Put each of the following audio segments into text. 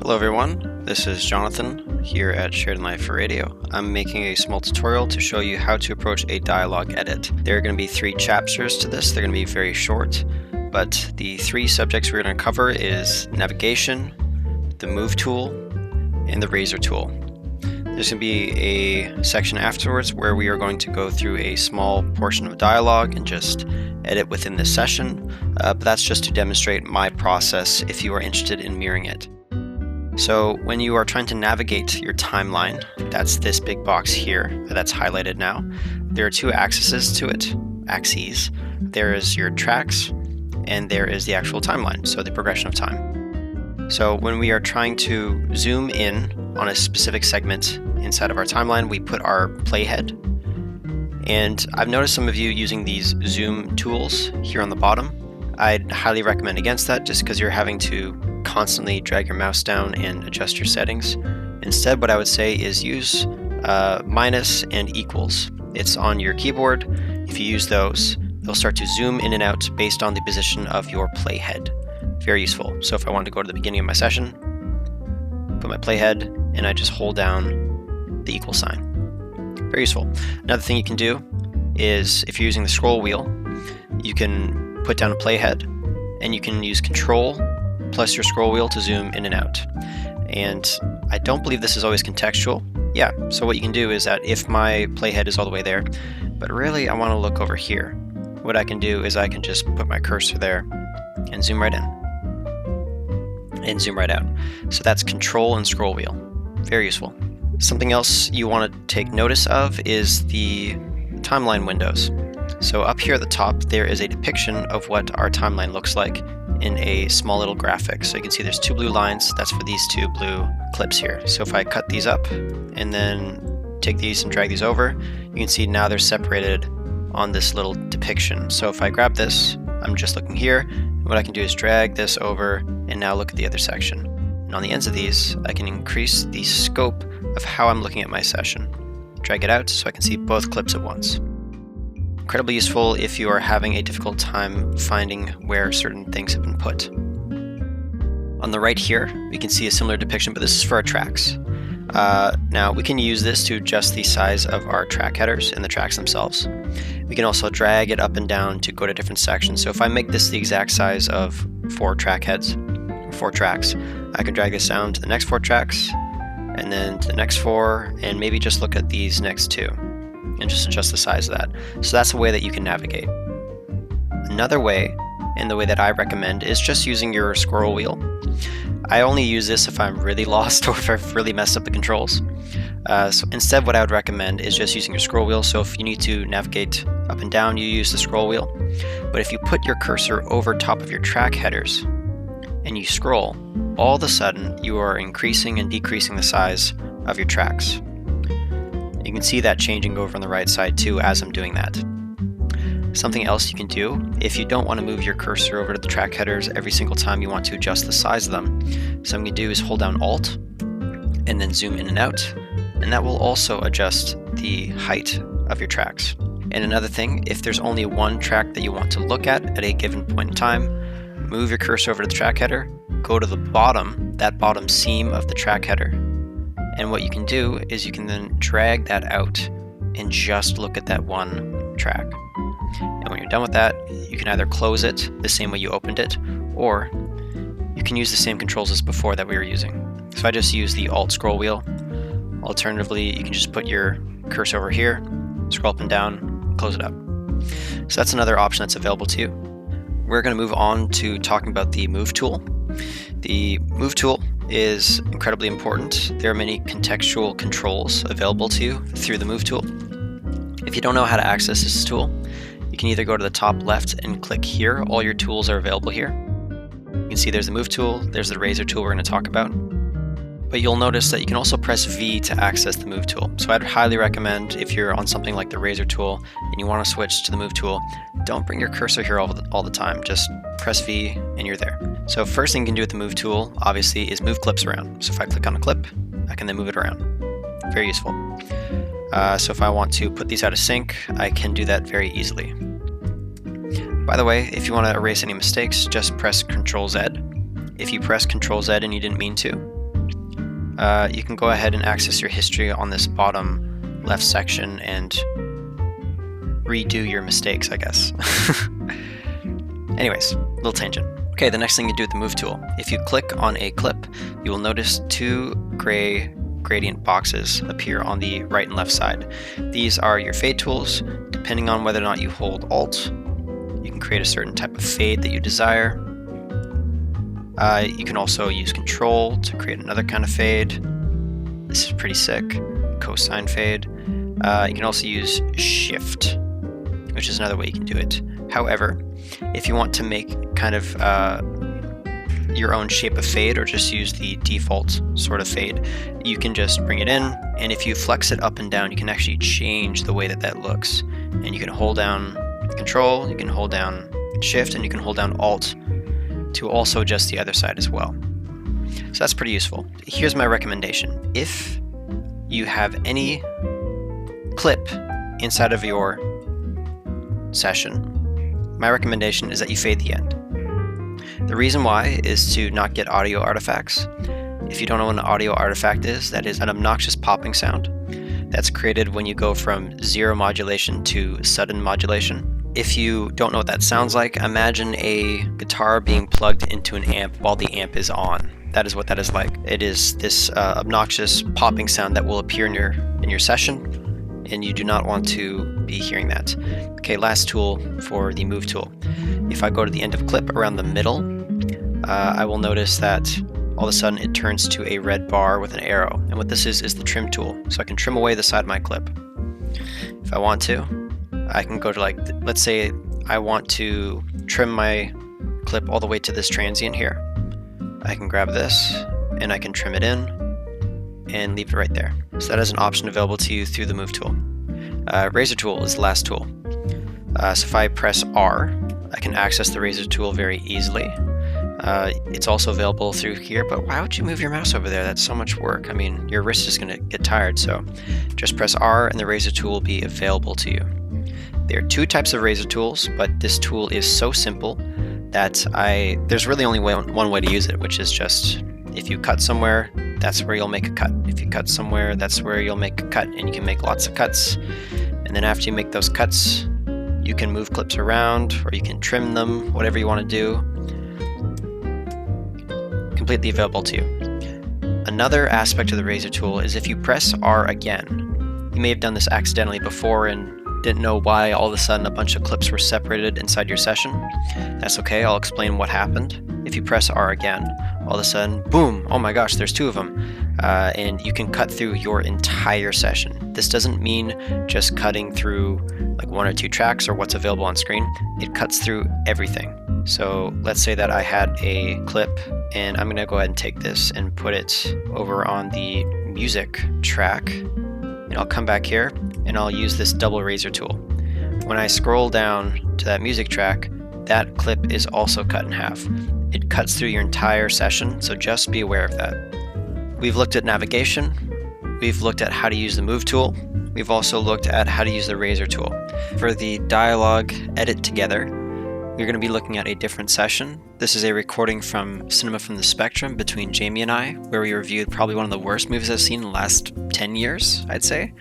Hello everyone, this is Jonathan here at Shared in Life for Radio. I'm making a small tutorial to show you how to approach a dialogue edit. There are going to be 3 chapters to this. They're going to be very short, but the 3 subjects we're going to cover is navigation, the move tool, and the razor tool. There's going to be a section afterwards where we are going to go through a small portion of dialogue and just edit within this session, but that's just to demonstrate my process if you are interested in mirroring it. So when you are trying to navigate your timeline, that's this big box here that's highlighted now. There are 2 axes to it, axes. There is your tracks and there is the actual timeline, so the progression of time. So when we are trying to zoom in on a specific segment inside of our timeline, we put our playhead. And I've noticed some of you using these zoom tools here on the bottom. I'd highly recommend against that just because you're having to constantly drag your mouse down and adjust your settings. Instead, what I would say is use minus and equals. It's on your keyboard. If you use those, they'll start to zoom in and out based on the position of your playhead. Very useful. So if I wanted to go to the beginning of my session, put my playhead, and I just hold down the equal sign. Very useful. Another thing you can do is if you're using the scroll wheel, you can put down a playhead and you can use Control plus your scroll wheel to zoom in and out. And I don't believe this is always contextual. Yeah, so what you can do is that if my playhead is all the way there, but really I want to look over here, what I can do is I can just put my cursor there and zoom right in and zoom right out. So that's Control and scroll wheel. Very useful. Something else you want to take notice of is the timeline windows. So up here at the top, there is a depiction of what our timeline looks like in a small little graphic. So you can see there's 2 blue lines. That's for these 2 blue clips here. So if I cut these up and then take these and drag these over, you can see now they're separated on this little depiction. So if I grab this, I'm just looking here. And what I can do is drag this over and now look at the other section. And on the ends of these, I can increase the scope of how I'm looking at my session. Drag it out so I can see both clips at once. Incredibly useful if you are having a difficult time finding where certain things have been put. On the right here, we can see a similar depiction, but this is for our tracks. Now we can use this to adjust the size of our track headers and the tracks themselves. We can also drag it up and down to go to different sections. So if I make this the exact size of 4 track heads, 4 tracks, I can drag this down to the next 4 tracks, and then to the next 4, and maybe just look at these next 2. And just adjust the size of that. So that's a way that you can navigate. Another way, and the way that I recommend, is just using your scroll wheel. I only use this if I'm really lost or if I've really messed up the controls. So instead, what I would recommend is just using your scroll wheel. So if you need to navigate up and down, you use the scroll wheel. But if you put your cursor over top of your track headers and you scroll, all of a sudden you are increasing and decreasing the size of your tracks. You can see that changing over on the right side too as I'm doing that. Something else you can do, if you don't want to move your cursor over to the track headers every single time you want to adjust the size of them, something you do is hold down Alt and then zoom in and out, and that will also adjust the height of your tracks. And another thing, if there's only one track that you want to look at a given point in time, move your cursor over to the track header, go to the bottom, that bottom seam of the track header. And what you can do is you can then drag that out and just look at that one track. And when you're done with that, you can either close it the same way you opened it, or you can use the same controls as before that we were using. So I just use the Alt scroll wheel. Alternatively, you can just put your cursor over here, scroll up and down, close it up. So that's another option that's available to you. We're going to move on to talking about the move tool. The move tool is incredibly important. There are many contextual controls available to you through the move tool. If you don't know how to access this tool, you can either go to the top left and click here. All your tools are available here. You can see there's the move tool, there's the razor tool we're going to talk about. But you'll notice that you can also press V to access the move tool. So I'd highly recommend, if you're on something like the razor tool and you want to switch to the move tool, don't bring your cursor here all the time. Just press V and you're there. So first thing you can do with the move tool, obviously, is move clips around. So if I click on a clip, I can then move it around. Very useful. So if I want to put these out of sync, I can do that very easily. By the way, if you want to erase any mistakes, just press Ctrl Z. If you press Ctrl Z and you didn't mean to, You can go ahead and access your history on this bottom left section and redo your mistakes, I guess. Anyways, little tangent. Okay, the next thing you do with the Move tool. If you click on a clip, you will notice two gray gradient boxes appear on the right and left side. These are your fade tools. Depending on whether or not you hold Alt, you can create a certain type of fade that you desire. You can also use Control to create another kind of fade. This is pretty sick. Cosine fade. You can also use Shift, which is another way you can do it. However, if you want to make kind of your own shape of fade, or just use the default sort of fade, you can just bring it in, and if you flex it up and down, you can actually change the way that that looks. And you can hold down Control, you can hold down Shift, and you can hold down Alt to also adjust the other side as well. So that's pretty useful. Here's my recommendation. If you have any clip inside of your session, my recommendation is that you fade the end. The reason why is to not get audio artifacts. If you don't know what an audio artifact is, that is an obnoxious popping sound that's created when you go from zero modulation to sudden modulation. If you don't know what that sounds like, imagine a guitar being plugged into an amp while the amp is on. That is what that is like. It is this obnoxious popping sound that will appear in your session, and you do not want to be hearing that. Okay, last tool for the Move tool. If I go to the end of clip around the middle, I will notice that all of a sudden it turns to a red bar with an arrow. And what this is the trim tool. So I can trim away the side of my clip. If I want to, I can go to, like, let's say I want to trim my clip all the way to this transient here. I can grab this and I can trim it in and leave it right there. So that is an option available to you through the Move tool. Razor tool is the last tool. So if I press R, I can access the razor tool very easily. It's also available through here, but why would you move your mouse over there? That's so much work. I mean, your wrist is going to get tired, so just press R and the razor tool will be available to you. There are two types of razor tools, but this tool is so simple that there's really only one way to use it, which is just if you cut somewhere, that's where you'll make a cut. If you cut somewhere, that's where you'll make a cut, and you can make lots of cuts. And then after you make those cuts, you can move clips around, or you can trim them, whatever you want to do. Completely available to you. Another aspect of the razor tool is if you press R again, you may have done this accidentally before and didn't know why all of a sudden a bunch of clips were separated inside your session. That's okay, I'll explain what happened. If you press R again, all of a sudden, boom, oh my gosh, there's two of them. And you can cut through your entire session. This doesn't mean just cutting through like one or two tracks or what's available on screen. It cuts through everything. So let's say that I had a clip, and I'm gonna go ahead and take this and put it over on the music track. And I'll come back here and I'll use this double razor tool. When I scroll down to that music track, that clip is also cut in half. It cuts through your entire session, so just be aware of that. We've looked at navigation, we've looked at how to use the Move tool, we've also looked at how to use the razor tool. For the dialogue edit together, we're going to be looking at a different session. This is a recording from Cinema from the Spectrum between Jamie and I, where we reviewed probably one of the worst movies I've seen in the last 10 years, I'd say.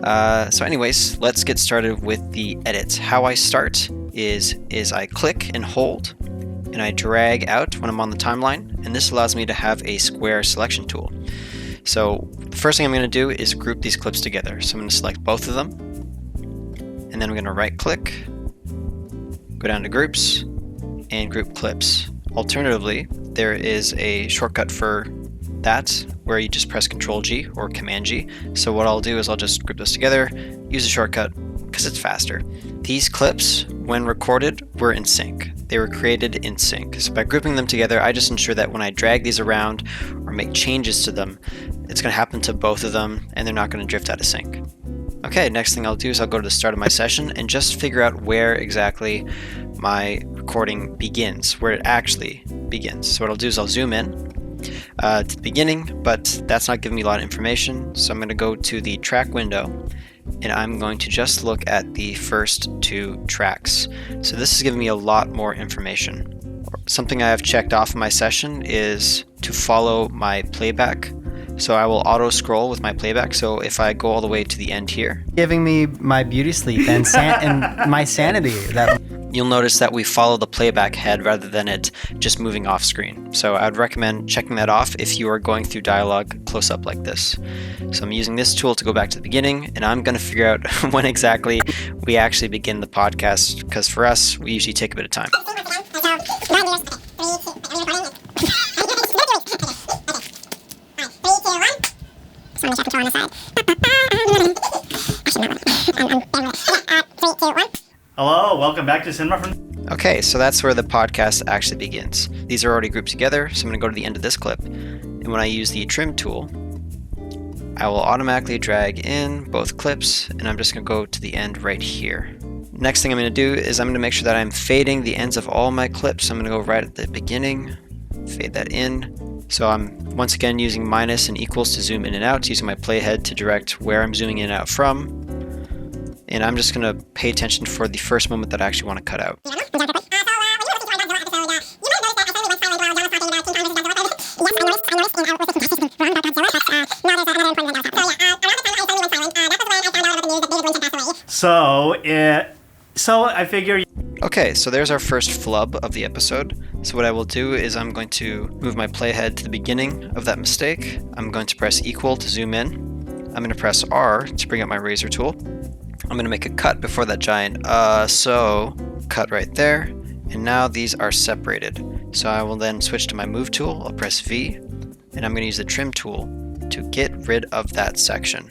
So anyways, let's get started with the edit. How I start is I click and hold, and I drag out when I'm on the timeline, and this allows me to have a square selection tool. So the first thing I'm going to do is group these clips together. So I'm going to select both of them, and then I'm going to right click, go down to groups, and group clips. Alternatively, there is a shortcut for that where you just press Ctrl G or Command G. So what I'll do is I'll just group those together, use the shortcut because it's faster. These clips, when recorded, were in sync. They were created in sync. So by grouping them together, I just ensure that when I drag these around or make changes to them, it's going to happen to both of them and they're not going to drift out of sync. Okay, next thing I'll do is I'll go to the start of my session and just figure out where exactly my recording begins, where it actually begins. So what I'll do is I'll zoom in to the beginning, but that's not giving me a lot of information. So I'm going to go to the track window and I'm going to just look at the first two tracks. So this is giving me a lot more information. Something I have checked off in my session is to follow my playback So I will auto scroll with my playback. So if I go all the way to the end here, Giving me my beauty sleep and my sanity. you'll notice that we follow the playback head rather than it just moving off screen. So I would recommend checking that off if you are going through dialogue close up like this. So I'm using this tool to go back to the beginning, and I'm going to figure out when exactly we actually begin the podcast, because for us, we usually take a bit of time. Hello, welcome back to Cinema from... Okay, so that's where the podcast actually begins. These are already grouped together, so I'm going to go to the end of this clip. And when I use the trim tool, I will automatically drag in both clips, and I'm just going to go to the end right here. Next thing I'm going to do is I'm going to make sure that I'm fading the ends of all my clips. I'm going to go right at the beginning, fade that in. So I'm once again using minus and equals to zoom in and out, using my playhead to direct where I'm zooming in and out from. And I'm just going to pay attention for the first moment that I actually want to cut out. So I figure... Okay, so there's our first flub of the episode. So what I will do is I'm going to move my playhead to the beginning of that mistake. I'm going to press equal to zoom in. I'm going to press R to bring up my razor tool. I'm going to make a cut before that giant so cut right there, and now these are separated. So I will then switch to my move tool. I'll press V, and I'm going to use the trim tool to get rid of that section.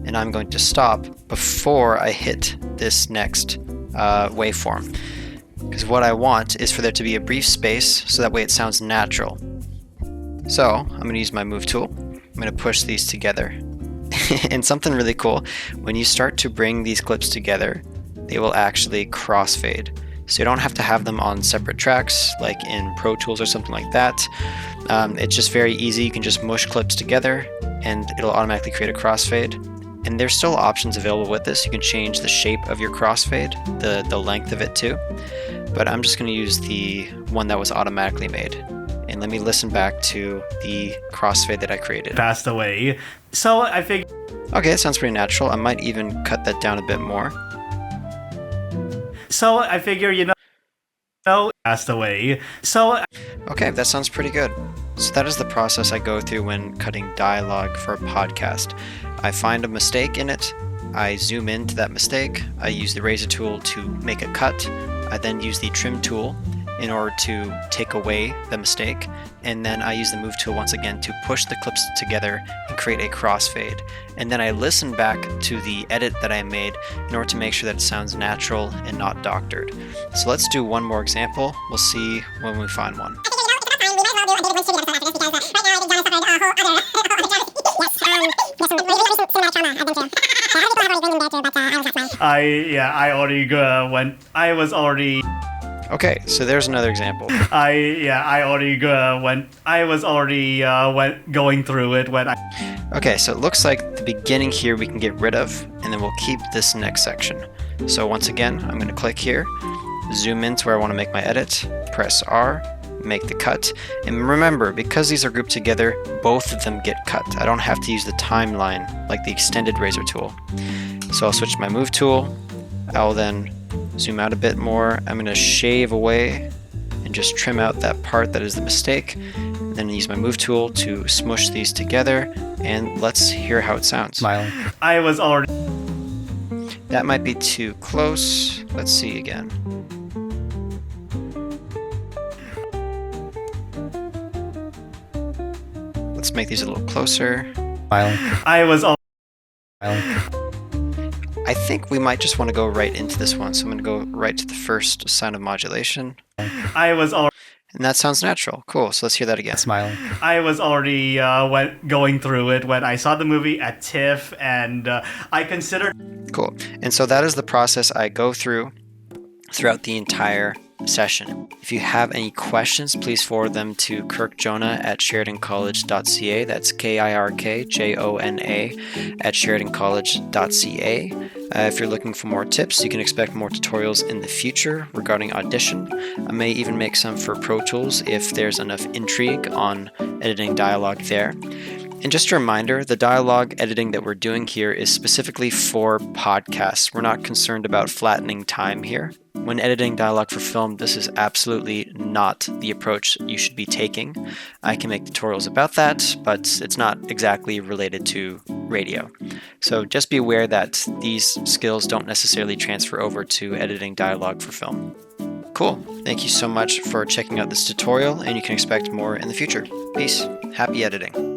And I'm going to stop before I hit this next waveform, because what I want is for there to be a brief space so that way it sounds natural. So I'm going to use my move tool. I'm going to push these together. And something really cool, when you start to bring these clips together, they will actually crossfade. So you don't have to have them on separate tracks like in Pro Tools or something like that. It's just very easy. You can just mush clips together and it'll automatically create a crossfade. And there's still options available with this. You can change the shape of your crossfade, the length of it too. But I'm just going to use the one that was automatically made. And let me listen back to the crossfade that I created. Passed away. So I figured... Okay, that sounds pretty natural. I might even cut that down a bit more. So I figure, passed away. So... Okay, that sounds pretty good. So that is the process I go through when cutting dialogue for a podcast. I find a mistake in it. I zoom into that mistake. I use the razor tool to make a cut. I then use the trim tool in order to take away the mistake, and then I use the move tool once again to push the clips together and create a crossfade. And then I listen back to the edit that I made in order to make sure that it sounds natural and not doctored. So let's do one more example. We'll see when we find one. Okay, so there's another example. Going through it when I... Okay, so it looks like the beginning here we can get rid of, and then we'll keep this next section. So once again, I'm going to click here, zoom in to where I want to make my edit, press R, make the cut, and remember, because these are grouped together, both of them get cut. I don't have to use the timeline like the extended razor tool. So I'll switch to my move tool. I'll then zoom out a bit more. I'm going to shave away and just trim out that part that is the mistake. And then use my move tool to smush these together, and let's hear how it sounds. Smiling. I was already... That might be too close. Let's see again. Let's make these a little closer. Smiling. I was already... I think we might just want to go right into this one. So I'm going to go right to the first sign of modulation. I was already... And that sounds natural. Cool. So let's hear that again. Smiling. I was already going through it when I saw the movie at TIFF, and I considered... Cool. And so that is the process I go through throughout the entire session. If you have any questions, please forward them to kirkjona@sheridancollege.ca. That's KIRKJONA at sheridancollege.ca. If you're looking for more tips, you can expect more tutorials in the future regarding Audition. I may even make some for Pro Tools if there's enough intrigue on editing dialogue there. And just a reminder, the dialogue editing that we're doing here is specifically for podcasts. We're not concerned about flattening time here. When editing dialogue for film, this is absolutely not the approach you should be taking. I can make tutorials about that, but it's not exactly related to radio. So just be aware that these skills don't necessarily transfer over to editing dialogue for film. Cool. Thank you so much for checking out this tutorial, and you can expect more in the future. Peace. Happy editing.